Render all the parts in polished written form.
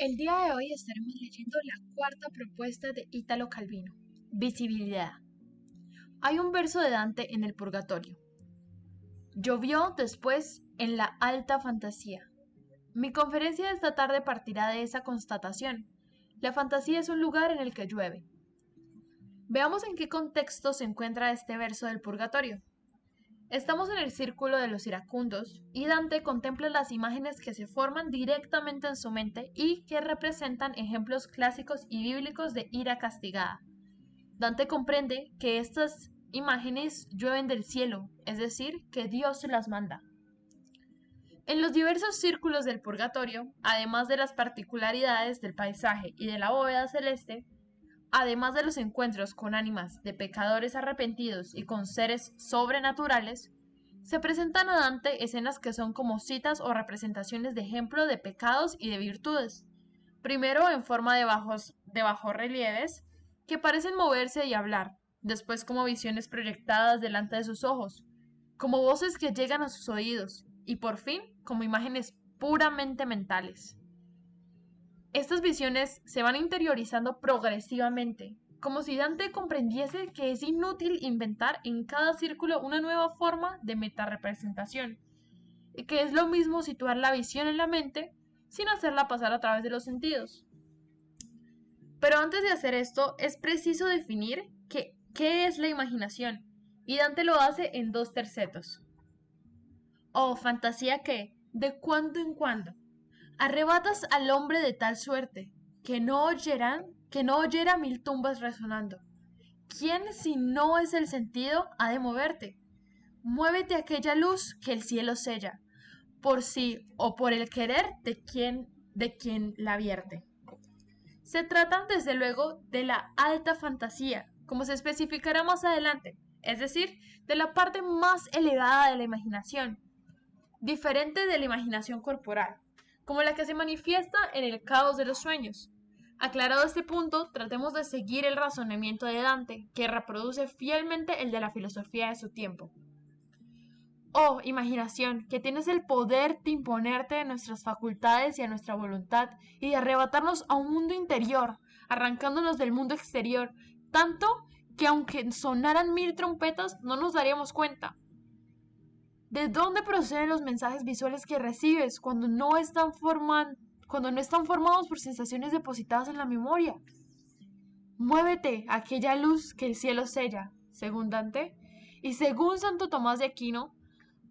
El día de hoy estaremos leyendo la cuarta propuesta de Italo Calvino, visibilidad. Hay un verso de Dante en el Purgatorio. Llovió después en la alta fantasía. Mi conferencia de esta tarde partirá de esa constatación. La fantasía es un lugar en el que llueve. Veamos en qué contexto se encuentra este verso del Purgatorio. Estamos en el círculo de los iracundos y Dante contempla las imágenes que se forman directamente en su mente y que representan ejemplos clásicos y bíblicos de ira castigada. Dante comprende que estas imágenes llueven del cielo, es decir, que Dios se las manda. En los diversos círculos del purgatorio, además de las particularidades del paisaje y de la bóveda celeste, además de los encuentros con ánimas de pecadores arrepentidos y con seres sobrenaturales, se presentan a Dante escenas que son como citas o representaciones de ejemplo de pecados y de virtudes, primero en forma de bajorrelieves que parecen moverse y hablar, después como visiones proyectadas delante de sus ojos, como voces que llegan a sus oídos, y por fin como imágenes puramente mentales. Estas visiones se van interiorizando progresivamente, como si Dante comprendiese que es inútil inventar en cada círculo una nueva forma de metarepresentación, y que es lo mismo situar la visión en la mente sin hacerla pasar a través de los sentidos. Pero antes de hacer esto, es preciso definir qué es la imaginación, y Dante lo hace en dos tercetos. Oh, fantasía que, de cuando en cuando, arrebatas al hombre de tal suerte que no oyera mil tumbas resonando. ¿Quién, si no es el sentido, ha de moverte? Muévete aquella luz que el cielo sella, por sí o por el querer de quien la vierte. Se trata, desde luego, de la alta fantasía, como se especificará más adelante, es decir, de la parte más elevada de la imaginación, diferente de la imaginación corporal, como la que se manifiesta en el caos de los sueños. Aclarado este punto, tratemos de seguir el razonamiento de Dante, que reproduce fielmente el de la filosofía de su tiempo. Oh, imaginación, que tienes el poder de imponerte a nuestras facultades y a nuestra voluntad, y de arrebatarnos a un mundo interior, arrancándonos del mundo exterior, tanto que aunque sonaran mil trompetas, no nos daríamos cuenta. ¿De dónde proceden los mensajes visuales que recibes cuando no están formados por sensaciones depositadas en la memoria? Muévete, aquella luz que el cielo sella, según Dante, y según Santo Tomás de Aquino,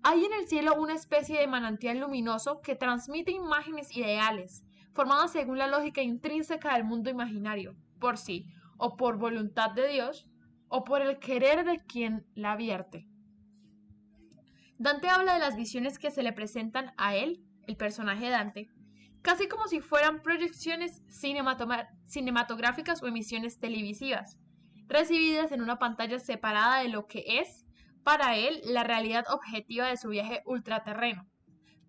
hay en el cielo una especie de manantial luminoso que transmite imágenes ideales, formadas según la lógica intrínseca del mundo imaginario, por sí, o por voluntad de Dios, o por el querer de quien la vierte. Dante habla de las visiones que se le presentan a él, el personaje Dante, casi como si fueran proyecciones cinematográficas o emisiones televisivas, recibidas en una pantalla separada de lo que es, para él, la realidad objetiva de su viaje ultraterreno.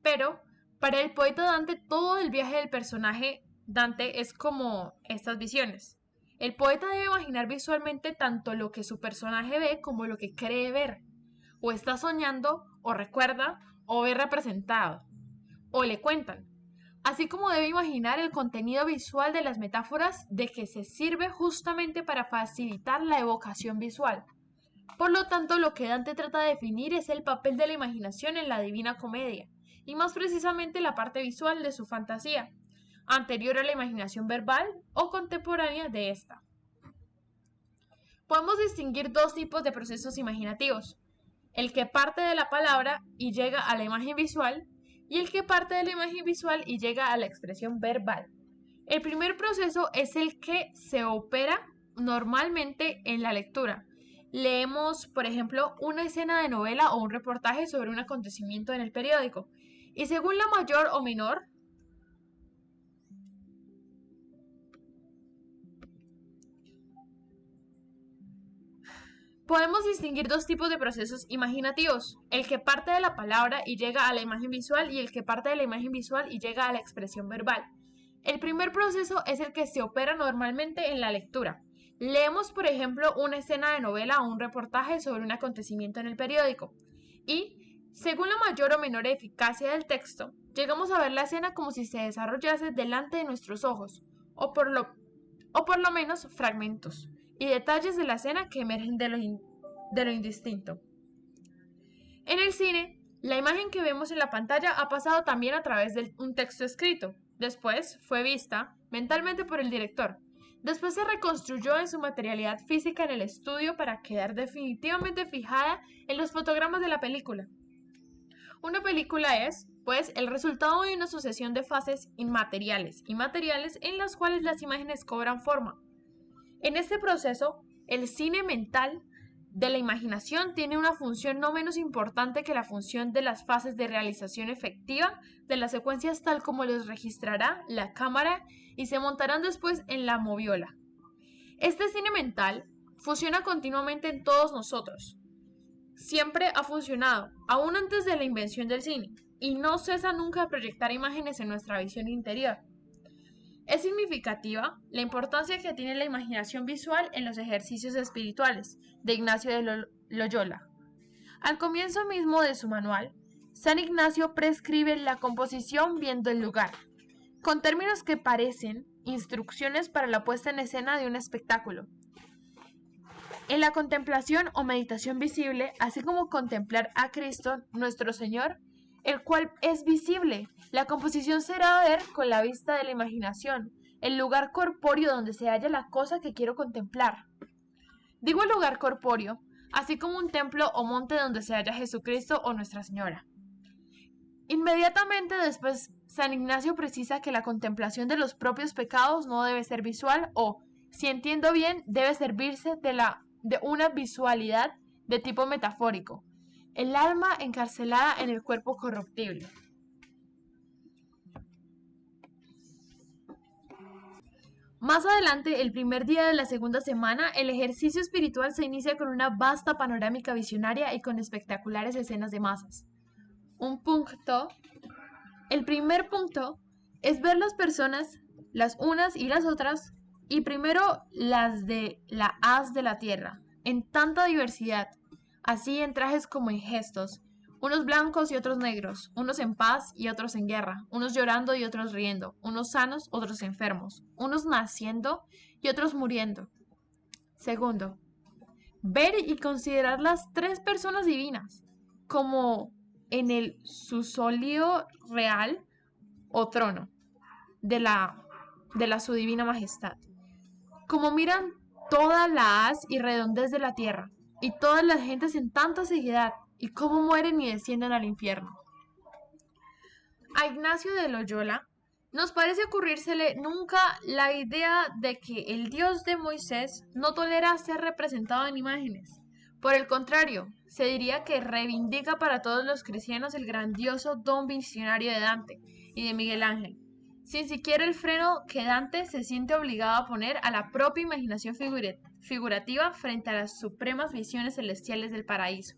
Pero, para el poeta Dante, todo el viaje del personaje Dante es como estas visiones. El poeta debe imaginar visualmente tanto lo que su personaje ve como lo que cree ver. O está soñando, o recuerda, o ve representado, o le cuentan. Así como debe imaginar el contenido visual de las metáforas de que se sirve justamente para facilitar la evocación visual. Por lo tanto, lo que Dante trata de definir es el papel de la imaginación en la Divina Comedia, y más precisamente la parte visual de su fantasía, anterior a la imaginación verbal o contemporánea de esta. Podemos distinguir dos tipos de procesos imaginativos: el que parte de la palabra y llega a la imagen visual, y el que parte de la imagen visual y llega a la expresión verbal. El primer proceso es el que se opera normalmente en la lectura. Leemos, por ejemplo, una escena de novela o un reportaje sobre un acontecimiento en el periódico, y según la mayor o menor podemos distinguir dos tipos de procesos imaginativos: el que parte de la palabra y llega a la imagen visual, y el que parte de la imagen visual y llega a la expresión verbal. El primer proceso es el que se opera normalmente en la lectura. Leemos, por ejemplo, una escena de novela o un reportaje sobre un acontecimiento en el periódico, y Según la mayor o menor eficacia del texto, llegamos a ver la escena como si se desarrollase delante de nuestros ojos, o por lo menos fragmentos y detalles de la escena que emergen de lo indistinto. En el cine, la imagen que vemos en la pantalla ha pasado también a través de un texto escrito. Después fue vista mentalmente por el director. Después se reconstruyó en su materialidad física en el estudio para quedar definitivamente fijada en los fotogramas de la película. Una película es, pues, el resultado de una sucesión de fases inmateriales y materiales en las cuales las imágenes cobran forma. En este proceso, el cine mental de la imaginación tiene una función no menos importante que la función de las fases de realización efectiva de las secuencias tal como los registrará la cámara y se montarán después en la moviola. Este cine mental funciona continuamente en todos nosotros. Siempre ha funcionado, aún antes de la invención del cine, y no cesa nunca de proyectar imágenes en nuestra visión interior. Es significativa la importancia que tiene la imaginación visual en los ejercicios espirituales de Ignacio de Loyola. Al comienzo mismo de su manual, San Ignacio prescribe la composición viendo el lugar, con términos que parecen instrucciones para la puesta en escena de un espectáculo. En la contemplación o meditación visible, así como contemplar a Cristo, nuestro Señor, el cual es visible. La composición será ver con la vista de la imaginación, el lugar corpóreo donde se halla la cosa que quiero contemplar. Digo el lugar corpóreo, así como un templo o monte donde se halla Jesucristo o Nuestra Señora. Inmediatamente después, San Ignacio precisa que la contemplación de los propios pecados no debe ser visual o, si entiendo bien, debe servirse de una visualidad de tipo metafórico. El alma encarcelada en el cuerpo corruptible. Más adelante, el primer día de la segunda semana, el ejercicio espiritual se inicia con una vasta panorámica visionaria y con espectaculares escenas de masas. El primer punto es ver las personas, las unas y las otras, y primero las de la haz de la tierra, en tanta diversidad, así en trajes como en gestos, unos blancos y otros negros, unos en paz y otros en guerra, unos llorando y otros riendo, unos sanos, otros enfermos, unos naciendo y otros muriendo. Segundo, ver y considerar las tres personas divinas, como en el susóleo real o trono de su divina majestad, como miran toda la haz y redondez de la tierra, y todas las gentes en tanta ceguedad, y cómo mueren y descienden al infierno. A Ignacio de Loyola nos parece ocurrírsele nunca la idea de que el Dios de Moisés no tolera ser representado en imágenes. Por el contrario, se diría que reivindica para todos los cristianos el grandioso don visionario de Dante y de Miguel Ángel, sin siquiera el freno que Dante se siente obligado a poner a la propia imaginación figurativa frente a las supremas visiones celestiales del paraíso.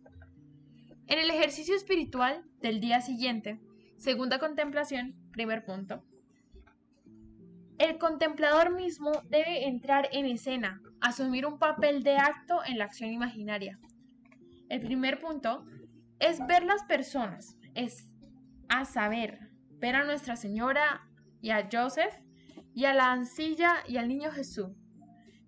En el ejercicio espiritual del día siguiente, segunda contemplación, primer punto, el contemplador mismo debe entrar en escena, asumir un papel de acto en la acción imaginaria. El primer punto es ver las personas, es a saber, ver a Nuestra Señora y a Joseph y a la ancilla y al niño Jesús,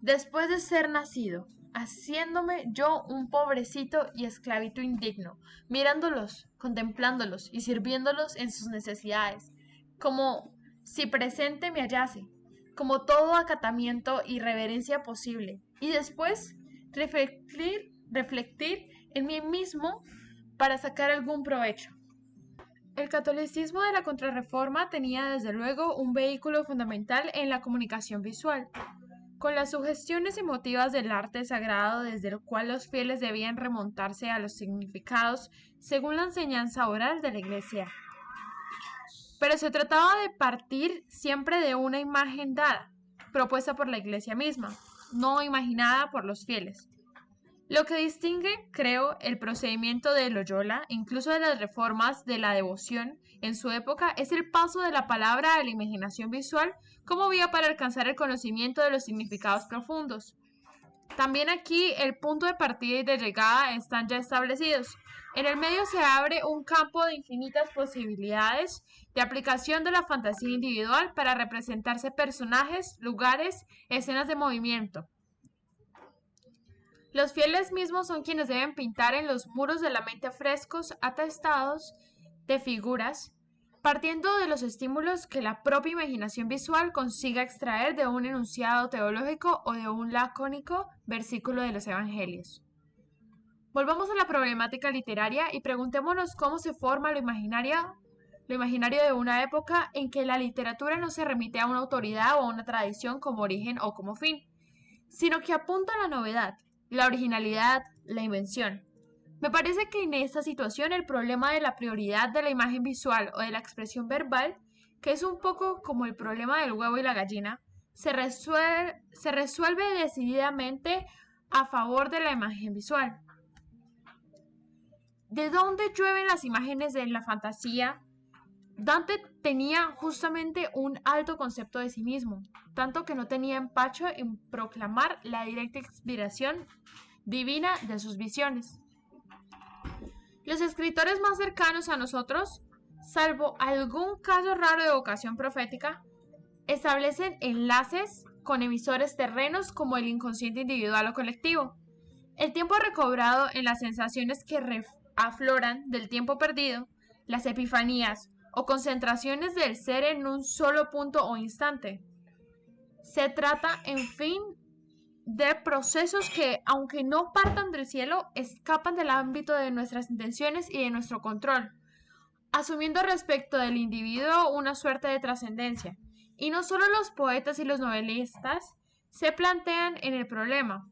después de ser nacido, haciéndome yo un pobrecito y esclavito indigno, mirándolos, contemplándolos y sirviéndolos en sus necesidades, como si presente me hallase, como todo acatamiento y reverencia posible, y después reflectir en mí mismo para sacar algún provecho. El catolicismo de la Contrarreforma tenía desde luego un vehículo fundamental en la comunicación visual, con las sugestiones emotivas del arte sagrado desde el cual los fieles debían remontarse a los significados según la enseñanza oral de la Iglesia. Pero se trataba de partir siempre de una imagen dada, propuesta por la Iglesia misma, no imaginada por los fieles. Lo que distingue, creo, el procedimiento de Loyola, incluso de las reformas de la devoción en su época, es el paso de la palabra a la imaginación visual como vía para alcanzar el conocimiento de los significados profundos. También aquí el punto de partida y de llegada están ya establecidos. En el medio se abre un campo de infinitas posibilidades de aplicación de la fantasía individual para representarse personajes, lugares, escenas de movimiento. Los fieles mismos son quienes deben pintar en los muros de la mente frescos atestados de figuras, partiendo de los estímulos que la propia imaginación visual consiga extraer de un enunciado teológico o de un lacónico versículo de los evangelios. Volvamos a la problemática literaria y preguntémonos cómo se forma lo imaginario de una época en que la literatura no se remite a una autoridad o a una tradición como origen o como fin, sino que apunta a la novedad, la originalidad, la invención. Me parece que en esta situación el problema de la prioridad de la imagen visual o de la expresión verbal, que es un poco como el problema del huevo y la gallina, se resuelve decididamente a favor de la imagen visual. ¿De dónde llueven las imágenes de la fantasía? Dante tenía justamente un alto concepto de sí mismo, tanto que no tenía empacho en proclamar la directa inspiración divina de sus visiones. Los escritores más cercanos a nosotros, salvo algún caso raro de vocación profética, establecen enlaces con emisores terrenos como el inconsciente individual o colectivo. El tiempo recobrado en las sensaciones que afloran del tiempo perdido, las epifanías o concentraciones del ser en un solo punto o instante. Se trata, en fin, de procesos que, aunque no partan del cielo, escapan del ámbito de nuestras intenciones y de nuestro control, asumiendo respecto del individuo una suerte de trascendencia. Y no solo los poetas y los novelistas se plantean en el problema.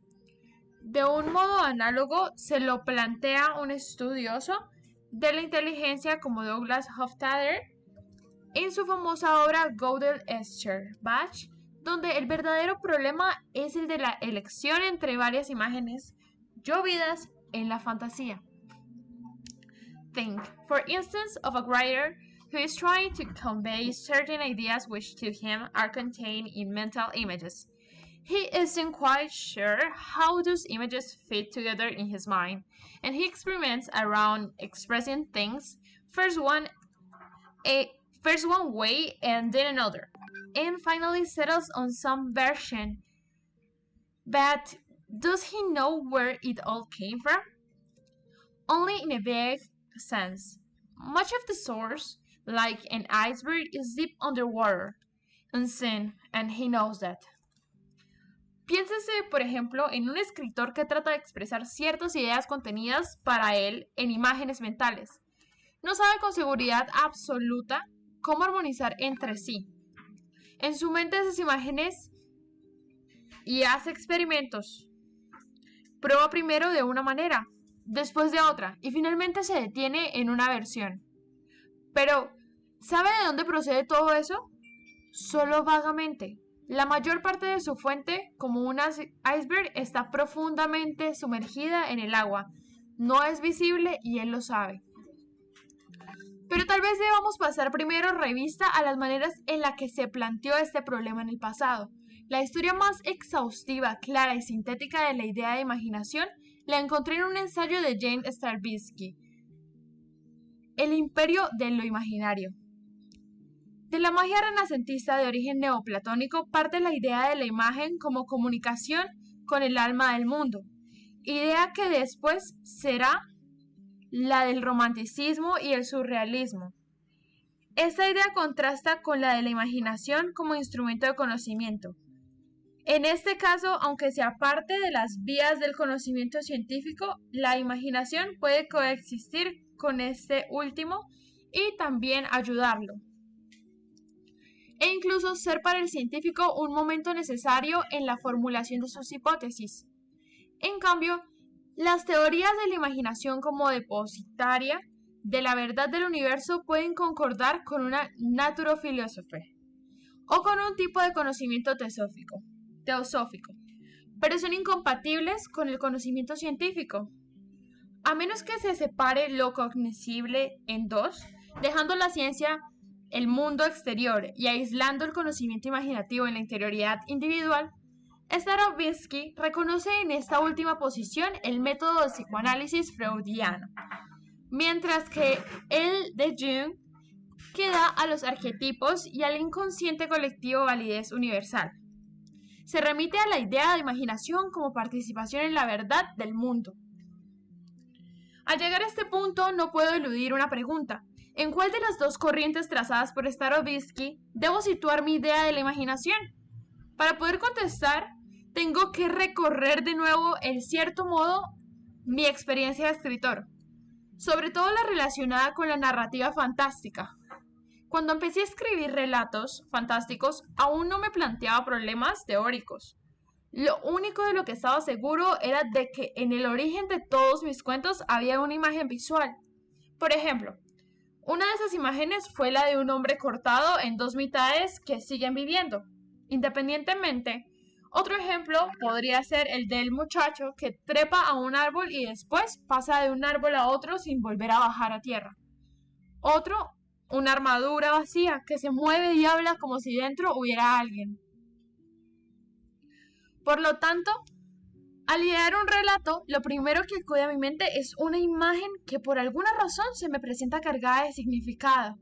De un modo análogo se lo plantea un estudioso de la inteligencia como Douglas Hofstadter en su famosa obra Gödel-Escher-Bach, donde el verdadero problema es el de la elección entre varias imágenes llovidas en la fantasía. Think, for instance, of a writer who is trying to convey certain ideas which to him are contained in mental images. He isn't quite sure how those images fit together in his mind, and he experiments around expressing things, first one way and then another, and finally settles on some version. But does he know where it all came from? Only in a vague sense. Much of the source, like an iceberg, is deep underwater, unseen, and he knows that. Piénsese, por ejemplo, en un escritor que trata de expresar ciertas ideas contenidas para él en imágenes mentales. No sabe con seguridad absoluta cómo armonizar entre sí. En su mente esas imágenes y hace experimentos. Prueba primero de una manera, después de otra, y finalmente se detiene en una versión. Pero, ¿sabe de dónde procede todo eso? Solo vagamente. La mayor parte de su fuente, como un iceberg, está profundamente sumergida en el agua. No es visible y él lo sabe. Pero tal vez debamos pasar primero revista a las maneras en las que se planteó este problema en el pasado. La historia más exhaustiva, clara y sintética de la idea de imaginación la encontré en un ensayo de James Stravinsky, El imperio de lo imaginario. De la magia renacentista de origen neoplatónico parte la idea de la imagen como comunicación con el alma del mundo, idea que después será la del romanticismo y el surrealismo. Esta idea contrasta con la de la imaginación como instrumento de conocimiento. En este caso, aunque sea parte de las vías del conocimiento científico, la imaginación puede coexistir con este último y también ayudarlo. E incluso ser para el científico un momento necesario en la formulación de sus hipótesis. En cambio, las teorías de la imaginación como depositaria de la verdad del universo pueden concordar con una naturofilosofía o con un tipo de conocimiento teosófico, pero son incompatibles con el conocimiento científico. A menos que se separe lo cognoscible en dos, dejando la ciencia el mundo exterior y aislando el conocimiento imaginativo en la interioridad individual, Stravinsky reconoce en esta última posición el método de psicoanálisis freudiano. mientras que el de Jung queda a los arquetipos y al inconsciente colectivo validez universal. Se remite a la idea de imaginación como participación en la verdad del mundo. Al llegar a este punto no puedo eludir una pregunta. ¿En cuál de las dos corrientes trazadas por Starobinsky debo situar mi idea de la imaginación? Para poder contestar, tengo que recorrer de nuevo, en cierto modo, mi experiencia de escritor, sobre todo la relacionada con la narrativa fantástica. Cuando empecé a escribir relatos fantásticos, aún no me planteaba problemas teóricos. Lo único de lo que estaba seguro era de que en el origen de todos mis cuentos había una imagen visual. Por ejemplo, una de esas imágenes fue la de un hombre cortado en dos mitades que siguen viviendo. Independientemente, otro ejemplo podría ser el del muchacho que trepa a un árbol y después pasa de un árbol a otro sin volver a bajar a tierra. Otro, una armadura vacía que se mueve y habla como si dentro hubiera alguien. Por lo tanto, al idear un relato, lo primero que acude a mi mente es una imagen que por alguna razón se me presenta cargada de significado,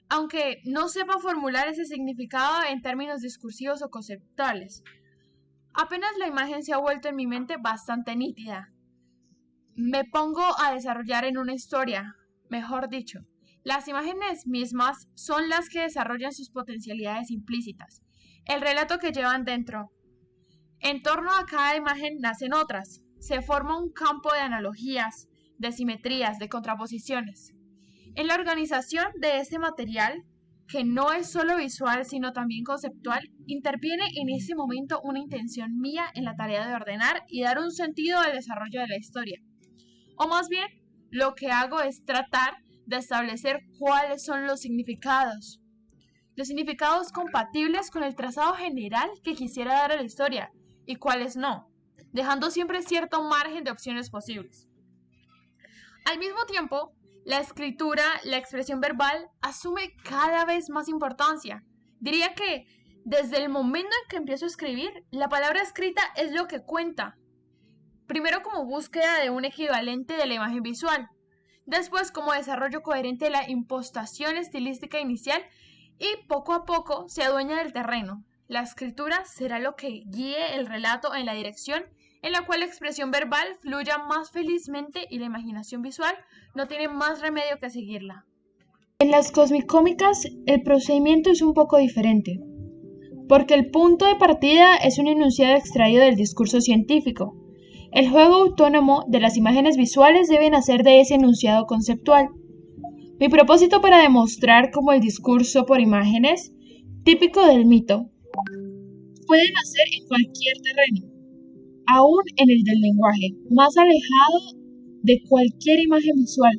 aunque no sepa formular ese significado en términos discursivos o conceptuales. Apenas la imagen se ha vuelto en mi mente bastante nítida, me pongo a desarrollar en una historia, mejor dicho. Las imágenes mismas son las que desarrollan sus potencialidades implícitas, el relato que llevan dentro. En torno a cada imagen nacen otras. Se forma un campo de analogías, de simetrías, de contraposiciones. En la organización de este material, que no es solo visual sino también conceptual, interviene en ese momento una intención mía en la tarea de ordenar y dar un sentido al desarrollo de la historia. O más bien, lo que hago es tratar de establecer cuáles son los significados compatibles con el trazado general que quisiera dar a la historia, y cuáles no, dejando siempre cierto margen de opciones posibles. Al mismo tiempo, la escritura, la expresión verbal, asume cada vez más importancia. Diría que desde el momento en que empiezo a escribir, la palabra escrita es lo que cuenta. Primero como búsqueda de un equivalente de la imagen visual, después como desarrollo coherente de la impostación estilística inicial y poco a poco se adueña del terreno. La escritura será lo que guíe el relato en la dirección en la cual la expresión verbal fluya más felizmente y la imaginación visual no tiene más remedio que seguirla. En las cosmicómicas el procedimiento es un poco diferente, porque el punto de partida es un enunciado extraído del discurso científico. El juego autónomo de las imágenes visuales debe nacer de ese enunciado conceptual. Mi propósito para demostrar cómo el discurso por imágenes, típico del mito, puede nacer en cualquier terreno, aún en el del lenguaje, más alejado de cualquier imagen visual,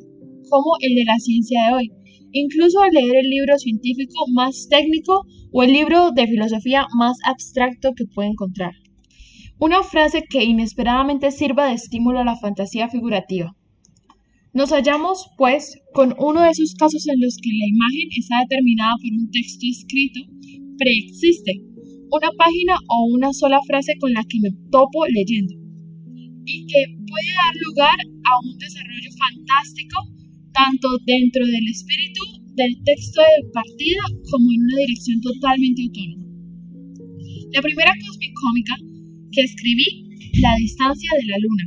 como el de la ciencia de hoy, incluso al leer el libro científico más técnico o el libro de filosofía más abstracto que pueda encontrar. Una frase que inesperadamente sirva de estímulo a la fantasía figurativa. Nos hallamos, pues, con uno de esos casos en los que la imagen está determinada por un texto escrito, preexiste una página o una sola frase con la que me topo leyendo, y que puede dar lugar a un desarrollo fantástico tanto dentro del espíritu del texto de partida como en una dirección totalmente autónoma. La primera cosmicómica que escribí, La distancia de la luna,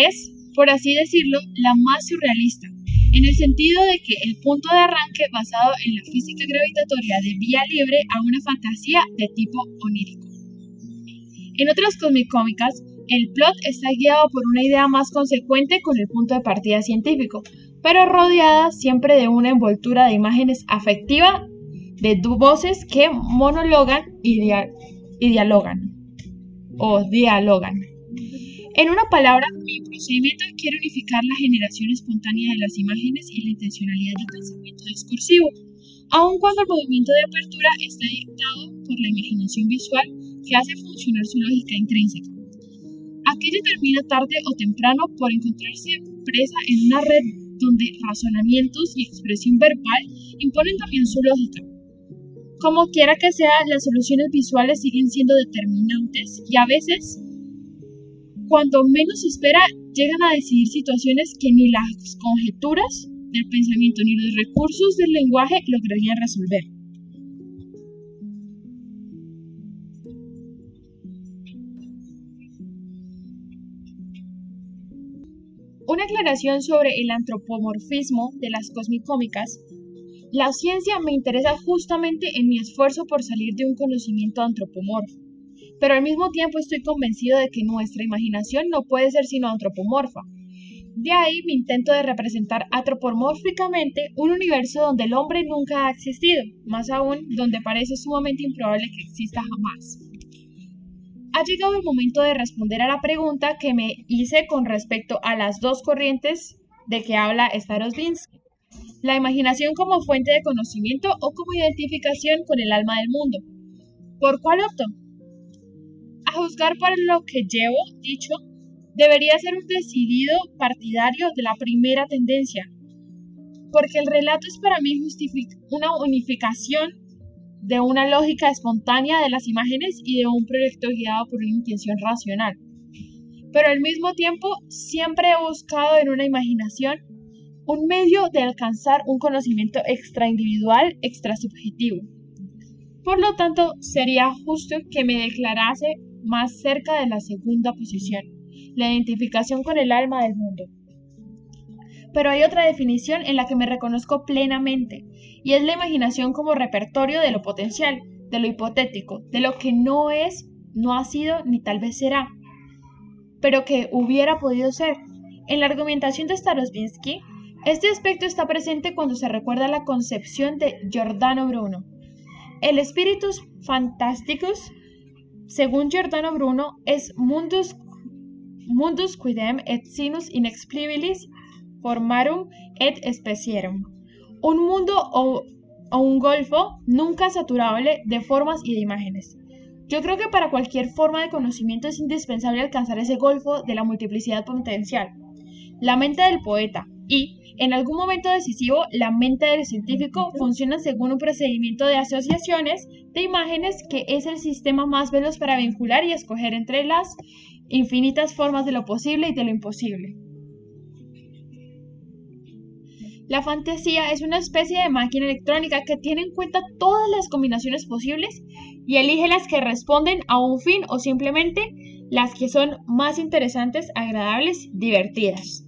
es, por así decirlo, la más surrealista, en el sentido de que el punto de arranque basado en la física gravitatoria de vía libre a una fantasía de tipo onírico. En otras cosmicómicas, el plot está guiado por una idea más consecuente con el punto de partida científico, pero rodeada siempre de una envoltura de imágenes afectiva de voces que monologan y dialogan. En una palabra, mi procedimiento quiere unificar la generación espontánea de las imágenes y la intencionalidad del pensamiento discursivo, aun cuando el movimiento de apertura está dictado por la imaginación visual que hace funcionar su lógica intrínseca. Aquello termina tarde o temprano por encontrarse presa en una red donde razonamientos y expresión verbal imponen también su lógica. Como quiera que sea, las soluciones visuales siguen siendo determinantes y a veces, cuando menos se espera, llegan a decidir situaciones que ni las conjeturas del pensamiento ni los recursos del lenguaje lograrían resolver. Una aclaración sobre el antropomorfismo de las cosmicómicas. La ciencia me interesa justamente en mi esfuerzo por salir de un conocimiento antropomorfo, pero al mismo tiempo estoy convencido de que nuestra imaginación no puede ser sino antropomorfa. De ahí mi intento de representar antropomórficamente un universo donde el hombre nunca ha existido, más aún donde parece sumamente improbable que exista jamás. Ha llegado el momento de responder a la pregunta que me hice con respecto a las dos corrientes de que habla Starobinsky: la imaginación como fuente de conocimiento o como identificación con el alma del mundo. ¿Por cuál opto? A juzgar por lo que llevo dicho, debería ser un decidido partidario de la primera tendencia, porque el relato es para mí una unificación de una lógica espontánea de las imágenes y de un proyecto guiado por una intención racional. Pero al mismo tiempo siempre he buscado en una imaginación un medio de alcanzar un conocimiento extraindividual, extrasubjetivo. Por lo tanto, sería justo que me declarase más cerca de la segunda posición, la identificación con el alma del mundo. Pero hay otra definición en la que me reconozco plenamente, y es la imaginación como repertorio de lo potencial, de lo hipotético, de lo que no es, no ha sido ni tal vez será, pero que hubiera podido ser. En la argumentación de Starobinsky, este aspecto está presente cuando se recuerda la concepción de Giordano Bruno. El spiritus fantasticus, según Giordano Bruno, es mundus quidem et sinus inexplicabilis formarum et specierum. Un mundo o un golfo nunca saturable de formas y de imágenes. Yo creo que para cualquier forma de conocimiento es indispensable alcanzar ese golfo de la multiplicidad potencial, la mente del poeta y, en algún momento decisivo, la mente del científico funcionan según un procedimiento de asociaciones de imágenes que es el sistema más veloz para vincular y escoger entre las infinitas formas de lo posible y de lo imposible. La fantasía es una especie de máquina electrónica que tiene en cuenta todas las combinaciones posibles y elige las que responden a un fin o simplemente las que son más interesantes, agradables, divertidas.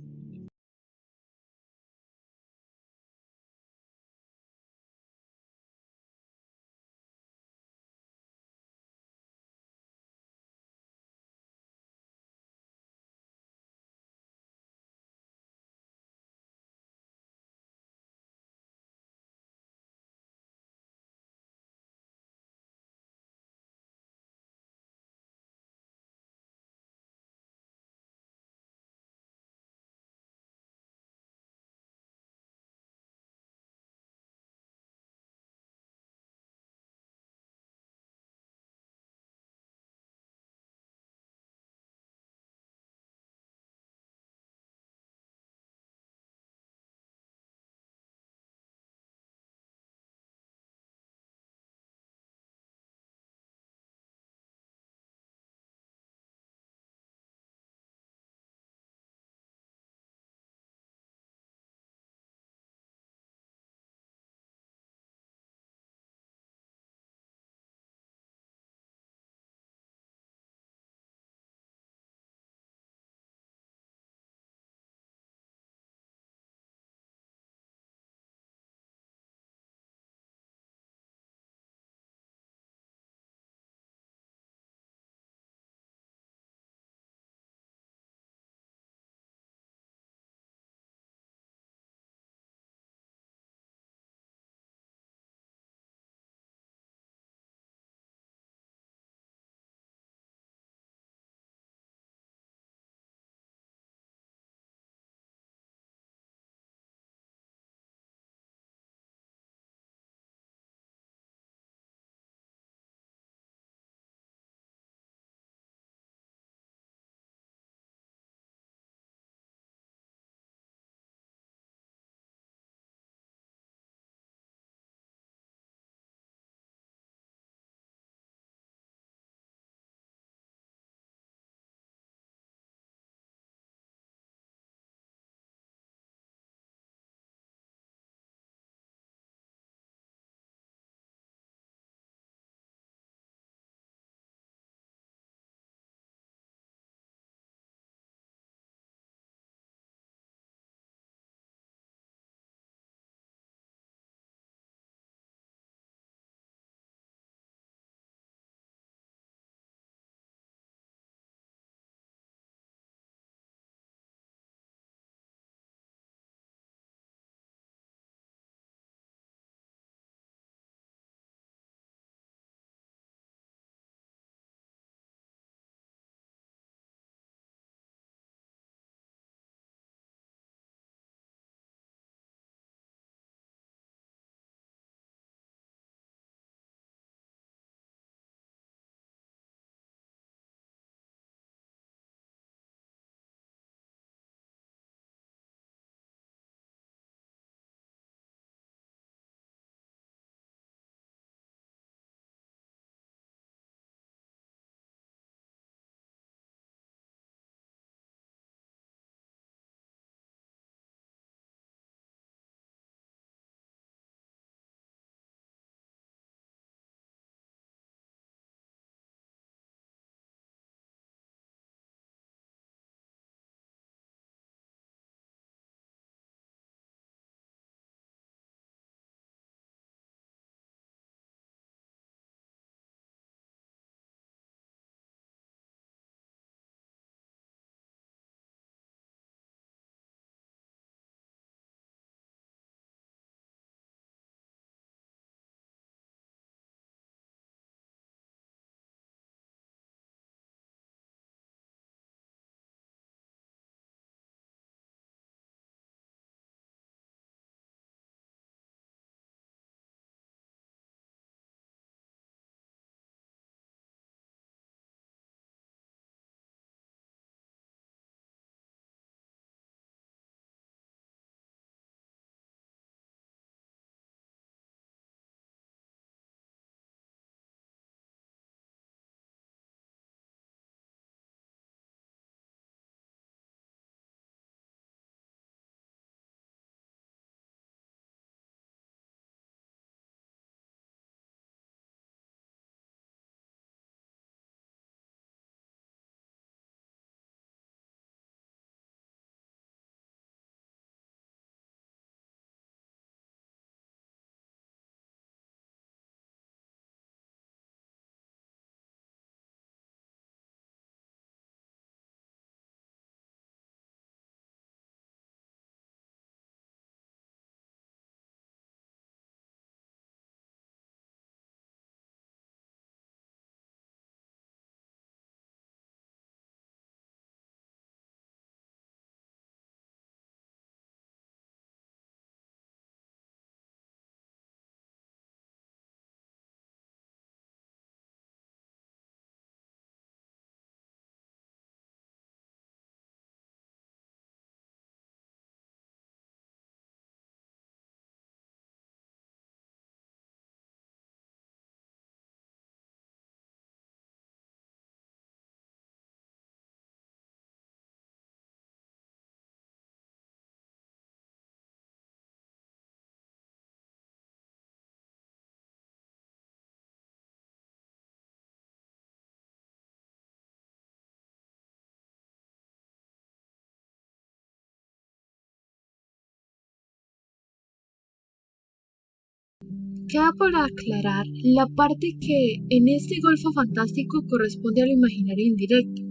queda por aclarar la parte que en este golfo fantástico corresponde a lo imaginario indirecto,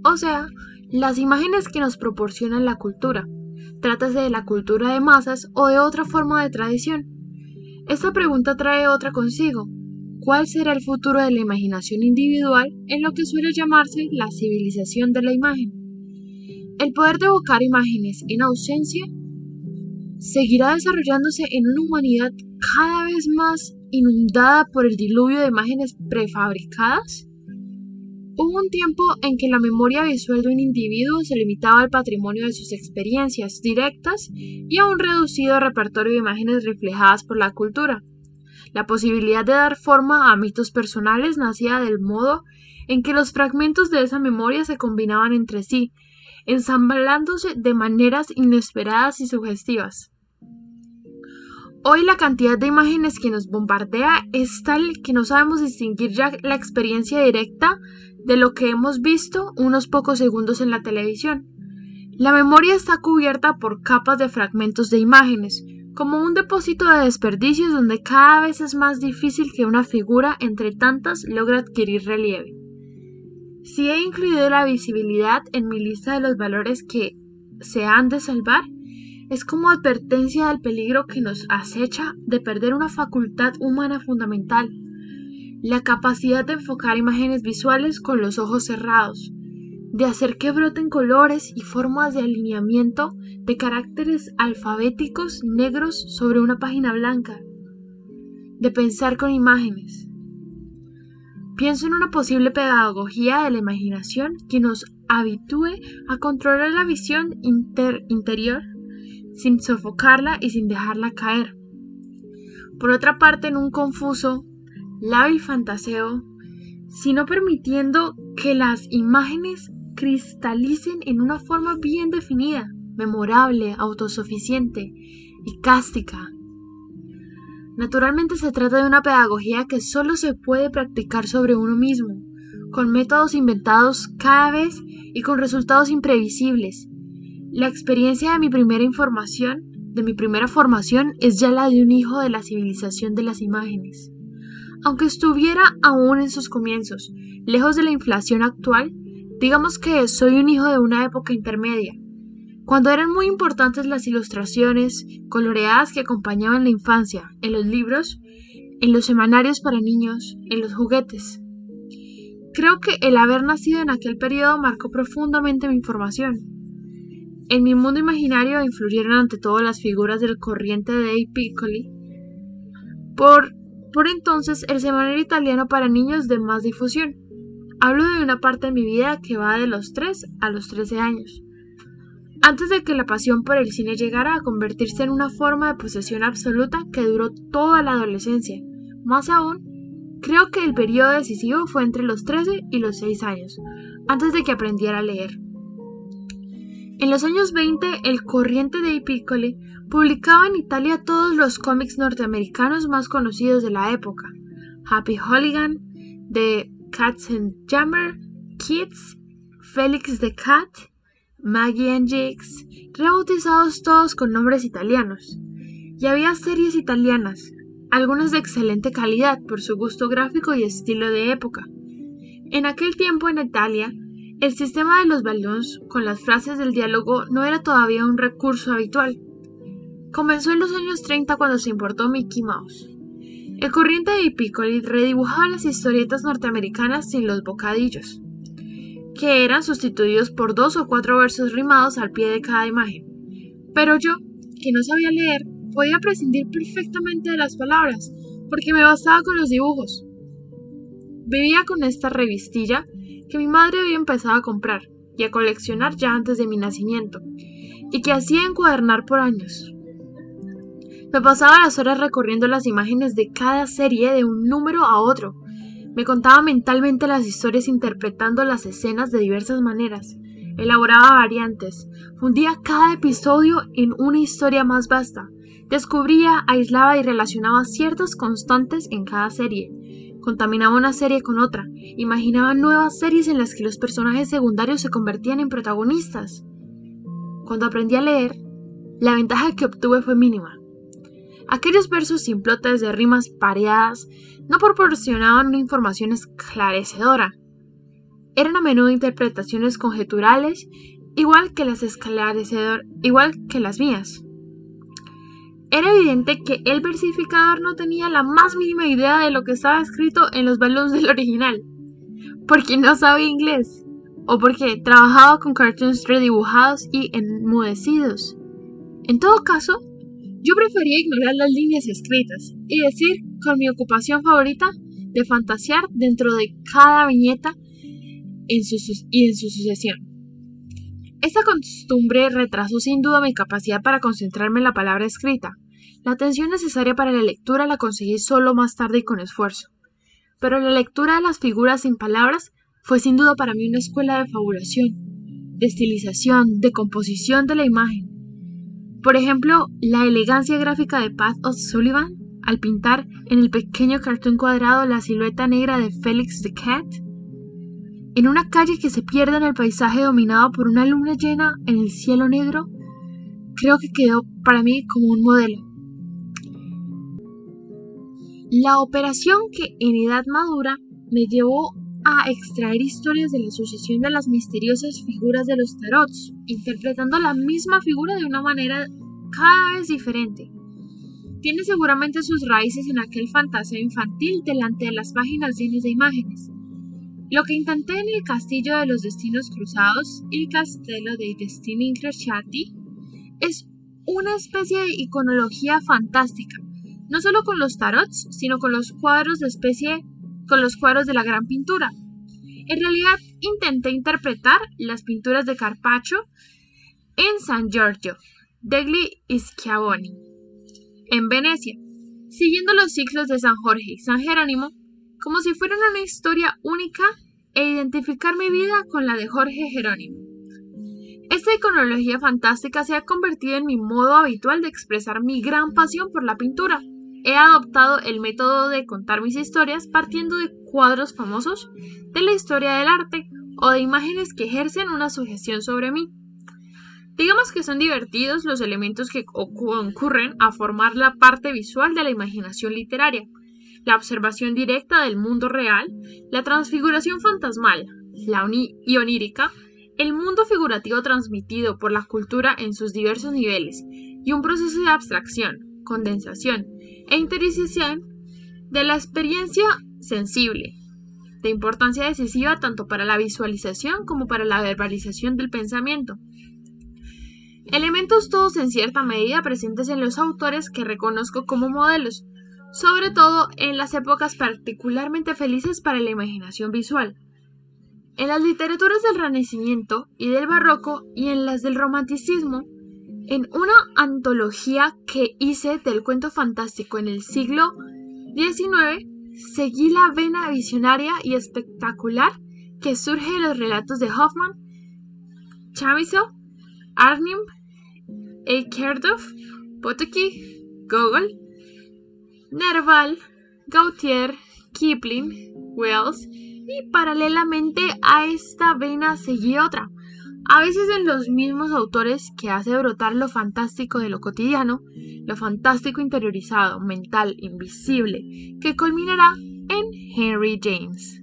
o sea, las imágenes que nos proporciona la cultura, trátase de la cultura de masas o de otra forma de tradición. Esta pregunta trae otra consigo. ¿Cuál será el futuro de la imaginación individual en lo que suele llamarse la civilización de la imagen? El poder de evocar imágenes en ausencia seguirá desarrollándose en una humanidad cada vez más inundada por el diluvio de imágenes prefabricadas. Hubo un tiempo en que la memoria visual de un individuo se limitaba al patrimonio de sus experiencias directas y a un reducido repertorio de imágenes reflejadas por la cultura. La posibilidad de dar forma a mitos personales nacía del modo en que los fragmentos de esa memoria se combinaban entre sí, ensamblándose de maneras inesperadas y sugestivas. Hoy la cantidad de imágenes que nos bombardea es tal que no sabemos distinguir ya la experiencia directa de lo que hemos visto unos pocos segundos en la televisión. La memoria está cubierta por capas de fragmentos de imágenes, como un depósito de desperdicios donde cada vez es más difícil que una figura entre tantas logre adquirir relieve. Si he incluido la visibilidad en mi lista de los valores que se han de salvar, es como advertencia del peligro que nos acecha de perder una facultad humana fundamental, la capacidad de enfocar imágenes visuales con los ojos cerrados, de hacer que broten colores y formas de alineamiento de caracteres alfabéticos negros sobre una página blanca, de pensar con imágenes. Pienso en una posible pedagogía de la imaginación que nos habitúe a controlar la visión interior sin sofocarla y sin dejarla caer. Por otra parte, en un confuso, lábil fantaseo, sino permitiendo que las imágenes cristalicen en una forma bien definida, memorable, autosuficiente y cástica. Naturalmente se trata de una pedagogía que solo se puede practicar sobre uno mismo, con métodos inventados cada vez y con resultados imprevisibles. La experiencia de mi primera formación es ya la de un hijo de la civilización de las imágenes. Aunque estuviera aún en sus comienzos, lejos de la inflación actual, digamos que soy un hijo de una época intermedia, cuando eran muy importantes las ilustraciones coloreadas que acompañaban la infancia, en los libros, en los semanarios para niños, en los juguetes. Creo que el haber nacido en aquel periodo marcó profundamente mi formación. En mi mundo imaginario influyeron ante todo las figuras del corriente de Dei Piccoli. Por entonces, el semanario italiano para niños de más difusión. Hablo de una parte de mi vida que va de los 3 a los 13 años. Antes de que la pasión por el cine llegara a convertirse en una forma de posesión absoluta que duró toda la adolescencia. Más aún, creo que el periodo decisivo fue entre los 13 y los 6 años, antes de que aprendiera a leer. En los años 20, el corriente de Piccoli publicaba en Italia todos los cómics norteamericanos más conocidos de la época: Happy Hooligan, The Katzenjammer Kids, Felix the Cat, Maggie and Jigs, rebautizados todos con nombres italianos. Y había series italianas, algunas de excelente calidad por su gusto gráfico y estilo de época. En aquel tiempo en Italia, el sistema de los ballons con las frases del diálogo no era todavía un recurso habitual. Comenzó en los años 30 cuando se importó Mickey Mouse. El corriente de Piccoli redibujaba las historietas norteamericanas sin los bocadillos, que eran sustituidos por 2 o 4 versos rimados al pie de cada imagen. Pero yo, que no sabía leer, podía prescindir perfectamente de las palabras, porque me bastaba con los dibujos. Vivía con esta revistilla que mi madre había empezado a comprar y a coleccionar ya antes de mi nacimiento, y que hacía encuadernar por años. Me pasaba las horas recorriendo las imágenes de cada serie de un número a otro. Me contaba mentalmente las historias interpretando las escenas de diversas maneras, elaboraba variantes, fundía cada episodio en una historia más vasta, descubría, aislaba y relacionaba ciertas constantes en cada serie. Contaminaba una serie con otra, imaginaba nuevas series en las que los personajes secundarios se convertían en protagonistas. Cuando aprendí a leer, la ventaja que obtuve fue mínima. Aquellos versos simplotes de rimas pareadas no proporcionaban una información esclarecedora. Eran a menudo interpretaciones conjeturales, igual que las mías. Era evidente que el versificador no tenía la más mínima idea de lo que estaba escrito en los balloons del original, porque no sabía inglés, o porque trabajaba con cartoons redibujados y enmudecidos. En todo caso, yo prefería ignorar las líneas escritas y decir con mi ocupación favorita de fantasear dentro de cada viñeta en su sucesión. Esta costumbre retrasó sin duda mi capacidad para concentrarme en la palabra escrita. La atención necesaria para la lectura la conseguí solo más tarde y con esfuerzo. Pero la lectura de las figuras sin palabras fue sin duda para mí una escuela de fabulación, de estilización, de composición de la imagen. Por ejemplo, la elegancia gráfica de Pat O'Sullivan al pintar en el pequeño cartón cuadrado la silueta negra de Felix the Cat, en una calle que se pierde en el paisaje dominado por una luna llena en el cielo negro, creo que quedó para mí como un modelo. La operación que en edad madura me llevó a extraer historias de la sucesión de las misteriosas figuras de los tarots, interpretando la misma figura de una manera cada vez diferente. Tiene seguramente sus raíces en aquel fantaseo infantil delante de las páginas llenas de imágenes. Lo que intenté en el Castillo de los Destinos Cruzados, il Castello dei Destini Incrociati, es una especie de iconología fantástica, no solo con los tarots, sino con los cuadros de la gran pintura. En realidad, intenté interpretar las pinturas de Carpaccio en San Giorgio degli Schiavoni, en Venecia, siguiendo los ciclos de San Jorge y San Jerónimo, como si fueran una historia única, e identificar mi vida con la de Jorge Jerónimo. Esta iconología fantástica se ha convertido en mi modo habitual de expresar mi gran pasión por la pintura. He adoptado el método de contar mis historias partiendo de cuadros famosos, de la historia del arte o de imágenes que ejercen una sujeción sobre mí. Digamos que son divertidos los elementos que concurren a formar la parte visual de la imaginación literaria, la observación directa del mundo real, la transfiguración fantasmal, la y onírica, el mundo figurativo transmitido por la cultura en sus diversos niveles y un proceso de abstracción, condensación e interiorización de la experiencia sensible, de importancia decisiva tanto para la visualización como para la verbalización del pensamiento. Elementos todos en cierta medida presentes en los autores que reconozco como modelos, sobre todo en las épocas particularmente felices para la imaginación visual. En las literaturas del Renacimiento y del Barroco y en las del Romanticismo, en una antología que hice del cuento fantástico en el siglo XIX, seguí la vena visionaria y espectacular que surge de los relatos de Hoffmann, Chamizo, Arnim, Eichendorff, Potocki, Gogol, Nerval, Gautier, Kipling, Wells, y paralelamente a esta vena seguí otra, a veces en los mismos autores, que hace brotar lo fantástico de lo cotidiano, lo fantástico interiorizado, mental, invisible, que culminará en Henry James.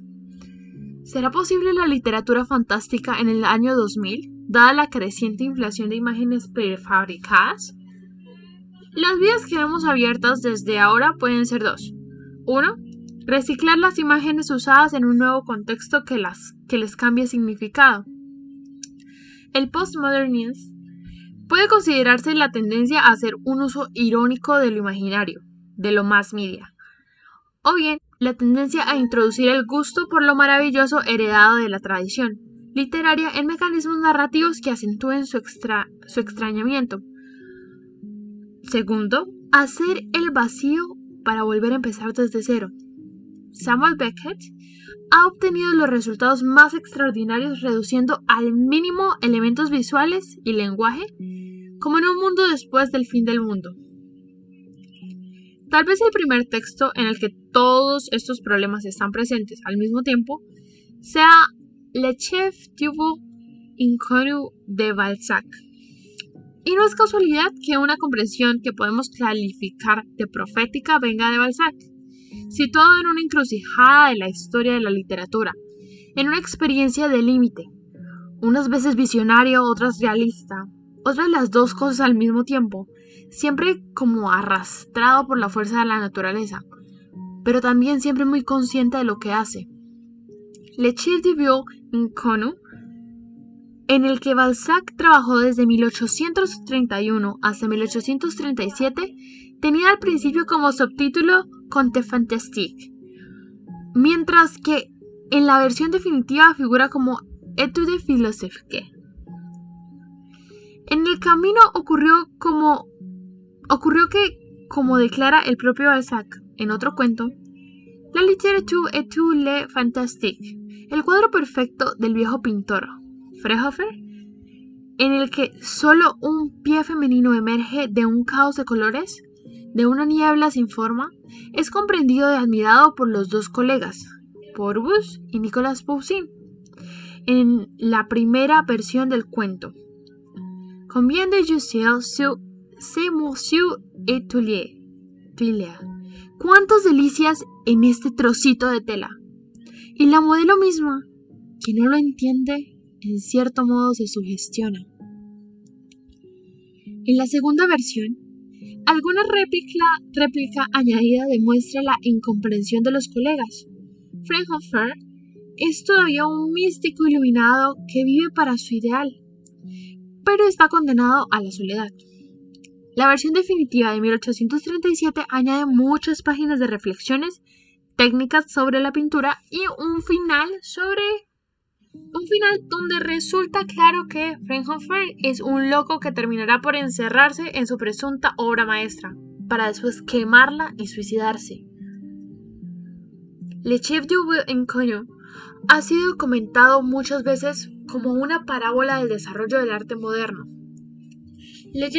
¿Será posible la literatura fantástica en el año 2000, dada la creciente inflación de imágenes prefabricadas? Las vías que vemos abiertas desde ahora pueden ser dos. 1. Reciclar las imágenes usadas en un nuevo contexto que les cambie significado. El postmodernismo puede considerarse la tendencia a hacer un uso irónico de lo imaginario, de lo mass media, o bien la tendencia a introducir el gusto por lo maravilloso heredado de la tradición literaria en mecanismos narrativos que acentúen su extrañamiento. Segundo, hacer el vacío para volver a empezar desde cero. Samuel Beckett ha obtenido los resultados más extraordinarios reduciendo al mínimo elementos visuales y lenguaje, como en un mundo después del fin del mundo. Tal vez el primer texto en el que todos estos problemas están presentes al mismo tiempo sea Le Chef du Inconnu de Balzac. Y no es casualidad que una comprensión que podemos calificar de profética venga de Balzac, situado en una encrucijada de la historia de la literatura, en una experiencia de límite, unas veces visionario, otras realista, otras las dos cosas al mismo tiempo, siempre como arrastrado por la fuerza de la naturaleza, pero también siempre muy consciente de lo que hace. Le Chef du Vieux Inconnu, en el que Balzac trabajó desde 1831 hasta 1837, tenía al principio como subtítulo Conte fantastique, mientras que en la versión definitiva figura como Étude philosophique. En el camino ocurrió que, como declara el propio Balzac en otro cuento, la littérature est tout le fantastique, el cuadro perfecto del viejo pintor Freyhofer, en el que solo un pie femenino emerge de un caos de colores, de una niebla sin forma, es comprendido y admirado por los dos colegas, Porubus y Nicolas Poussin, en la primera versión del cuento. Combien de jussier sur ces morceaux et tuiles. Cuántas delicias en este trocito de tela. Y la modelo misma, que no lo entiende, en cierto modo se sugestiona. En la segunda versión, alguna réplica añadida demuestra la incomprensión de los colegas. Freyhofer es todavía un místico iluminado que vive para su ideal, pero está condenado a la soledad. La versión definitiva de 1837 añade muchas páginas de reflexiones técnicas sobre la pintura y un final donde resulta claro que Freyhofer es un loco que terminará por encerrarse en su presunta obra maestra, para después quemarla y suicidarse. Le Chef du Vieux Inconnu ha sido comentado muchas veces como una parábola del desarrollo del arte moderno. Le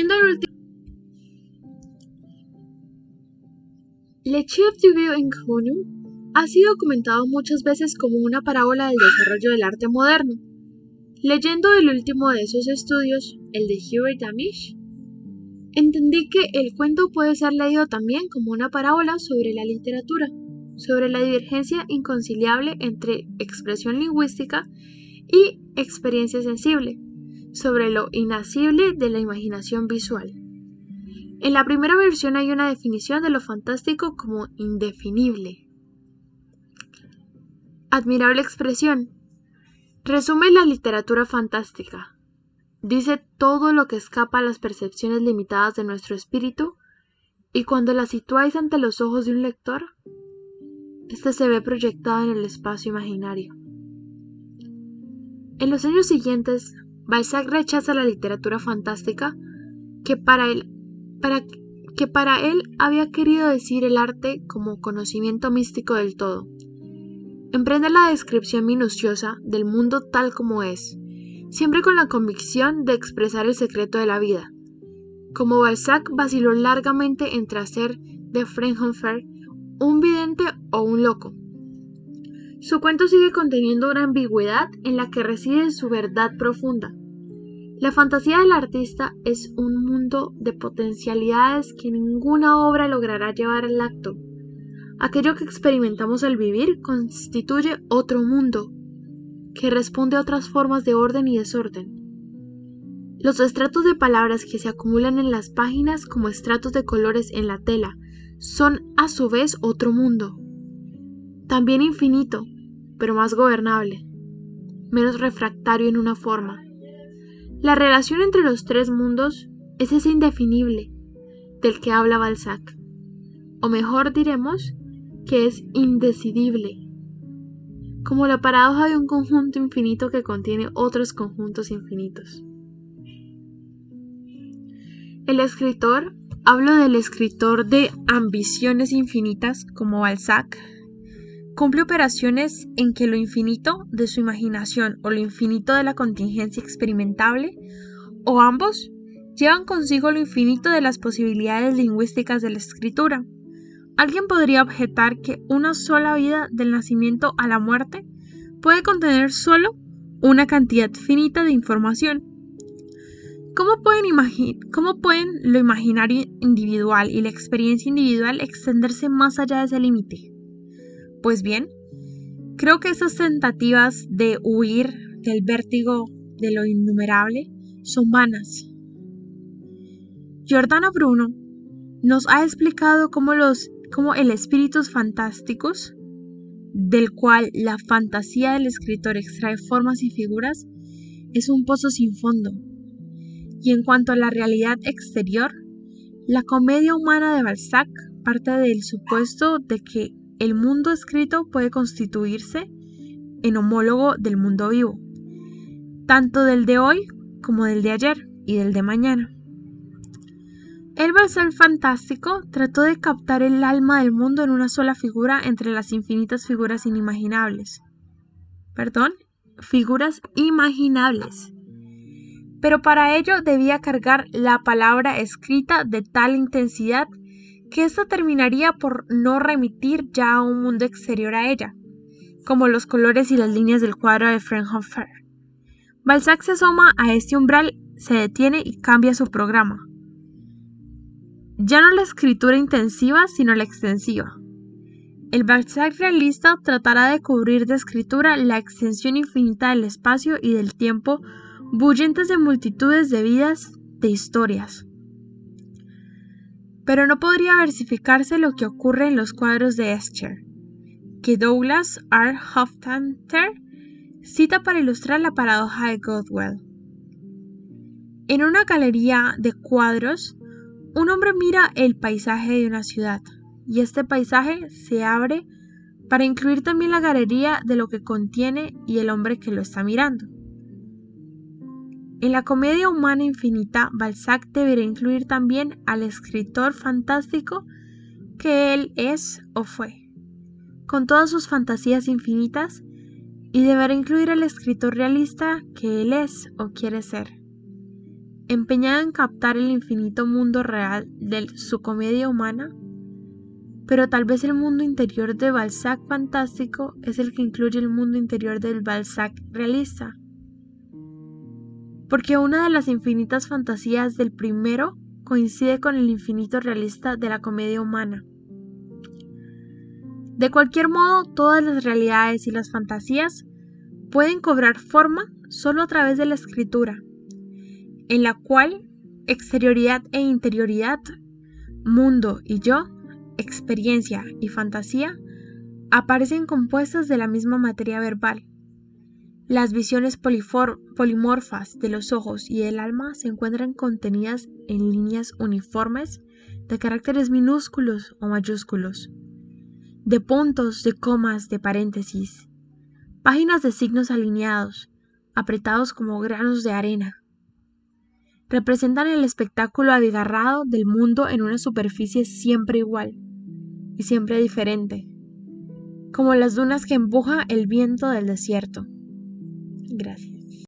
Chef du Vieux Inconnu ha sido comentado muchas veces como una parábola del desarrollo del arte moderno. Leyendo el último de esos estudios, el de Hubert Amish, entendí que el cuento puede ser leído también como una parábola sobre la literatura, sobre la divergencia inconciliable entre expresión lingüística y experiencia sensible, sobre lo inacible de la imaginación visual. En la primera versión hay una definición de lo fantástico como indefinible. Admirable expresión. Resume la literatura fantástica. Dice todo lo que escapa a las percepciones limitadas de nuestro espíritu, y cuando la situáis ante los ojos de un lector, este se ve proyectado en el espacio imaginario. En los años siguientes, Balzac rechaza la literatura fantástica que para él había querido decir el arte como conocimiento místico del todo. Emprende la descripción minuciosa del mundo tal como es, siempre con la convicción de expresar el secreto de la vida. Como Balzac vaciló largamente entre hacer de Freyhofer un vidente o un loco. Su cuento sigue conteniendo una ambigüedad en la que reside su verdad profunda. La fantasía del artista es un mundo de potencialidades que ninguna obra logrará llevar al acto. Aquello que experimentamos al vivir constituye otro mundo, que responde a otras formas de orden y desorden. Los estratos de palabras que se acumulan en las páginas como estratos de colores en la tela son a su vez otro mundo, también infinito, pero más gobernable, menos refractario en una forma. La relación entre los tres mundos es ese indefinible del que habla Balzac, o mejor diremos que es indecidible, como la paradoja de un conjunto infinito que contiene otros conjuntos infinitos. El escritor, hablo del escritor de ambiciones infinitas como Balzac, cumple operaciones en que lo infinito de su imaginación o lo infinito de la contingencia experimentable, o ambos, llevan consigo lo infinito de las posibilidades lingüísticas de la escritura. Alguien podría objetar que una sola vida del nacimiento a la muerte puede contener solo una cantidad finita de información. ¿Cómo pueden lo imaginario individual y la experiencia individual extenderse más allá de ese límite? Pues bien, creo que esas tentativas de huir del vértigo de lo innumerable son vanas. Giordano Bruno nos ha explicado cómo el espíritus fantásticos, del cual la fantasía del escritor extrae formas y figuras, es un pozo sin fondo. Y en cuanto a la realidad exterior, la comedia humana de Balzac parte del supuesto de que el mundo escrito puede constituirse en homólogo del mundo vivo, tanto del de hoy como del de ayer y del de mañana. El Balzac fantástico trató de captar el alma del mundo en una sola figura entre las infinitas figuras figuras imaginables. Pero para ello debía cargar la palabra escrita de tal intensidad que ésta terminaría por no remitir ya a un mundo exterior a ella, como los colores y las líneas del cuadro de Fraunhofer. Balzac se asoma a este umbral, se detiene y cambia su programa. Ya no la escritura intensiva, sino la extensiva. El Balzac realista tratará de cubrir de escritura la extensión infinita del espacio y del tiempo, bullentes de multitudes de vidas, de historias. Pero no podría versificarse lo que ocurre en los cuadros de Escher, que Douglas R. Hofstadter cita para ilustrar la paradoja de Goldwell. En una galería de cuadros, un hombre mira el paisaje de una ciudad, y este paisaje se abre para incluir también la galería de lo que contiene y el hombre que lo está mirando. En la comedia humana infinita, Balzac deberá incluir también al escritor fantástico que él es o fue, con todas sus fantasías infinitas, y deberá incluir al escritor realista que él es o quiere ser, empeñado en captar el infinito mundo real de su comedia humana. Pero tal vez el mundo interior de Balzac fantástico es el que incluye el mundo interior del Balzac realista, porque una de las infinitas fantasías del primero coincide con el infinito realista de la comedia humana. De cualquier modo, todas las realidades y las fantasías pueden cobrar forma solo a través de la escritura, en la cual exterioridad e interioridad, mundo y yo, experiencia y fantasía, aparecen compuestas de la misma materia verbal. Las visiones polimorfas de los ojos y del alma se encuentran contenidas en líneas uniformes de caracteres minúsculos o mayúsculos, de puntos, de comas, de paréntesis, páginas de signos alineados, apretados como granos de arena. Representan el espectáculo abigarrado del mundo en una superficie siempre igual y siempre diferente, como las dunas que empuja el viento del desierto. Gracias.